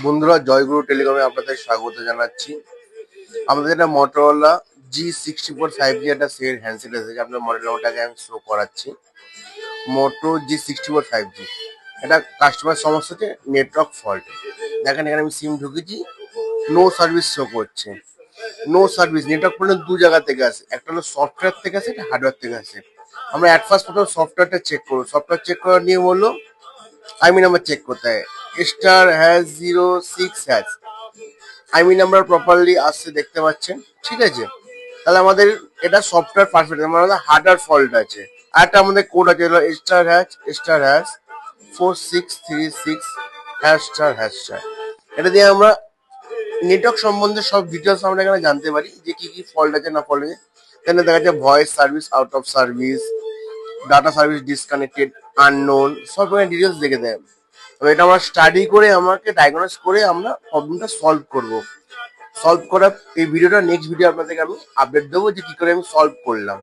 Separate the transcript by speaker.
Speaker 1: বন্ধুরা, জয়গুরু টেলিকমে আপনাদের স্বাগত জানাচ্ছি। আমাদের একটা মোটরোলা G64 5G একটা সেট হ্যান্ডসেট এসেছে। আপনার মডেল নাম্বারটাকে আমি শো করাচ্ছি। মোটো G64 5G। এটা কাস্টমার সমস্যা হচ্ছে নেটওয়ার্ক ফল্ট। দেখেন এখানে আমি সিম ঢুকেছি, নো সার্ভিস শো করছে। নো সার্ভিস নেটওয়ার্ক প্রবলেম দু জায়গা থেকে আসে, একটা হলো সফটওয়্যার থেকে আসে, একটা হার্ডওয়্যার থেকে আসে। আমরা অ্যাট ফার্স্ট প্রথম সফটওয়্যারটা চেক করবো। সফটওয়্যার চেক করার নিয়ে বললো আইমি নাম্বার চেক করতে হয়, *#06#। আইমি নাম্বার প্রপারলি আসছে দেখতে পাচ্ছেন, ঠিক আছে। তাহলে আমাদের এটা সফটওয়্যার পারফেক্ট, আমাদের হার্ডওয়্যার ফল্ট আছে। আর একটা আমাদের কোড আছে, হলো *##4636###। এটা দিয়ে আমরা নেটওয়ার্ক সম্বন্ধে সব ডিটেলস আমরা এখানে জানতে পারি, যে কি কি ফল্ট আছে না ফল্ট আছে। এখানে দেখা যাচ্ছে voice service out of service, data service disconnected, unknown, সব এখানে ডিটেলস দেখে দেয়। তো এটা আমরা স্টাডি করে আমাকে ডায়াগনোস করে আমরা প্রবলেমটা সলভ করব। সলভ করার এই ভিডিওটা নেক্সট ভিডিও আপনাদেরকে আমি আপডেট দেবো যে কি করে আমি সলভ করলাম।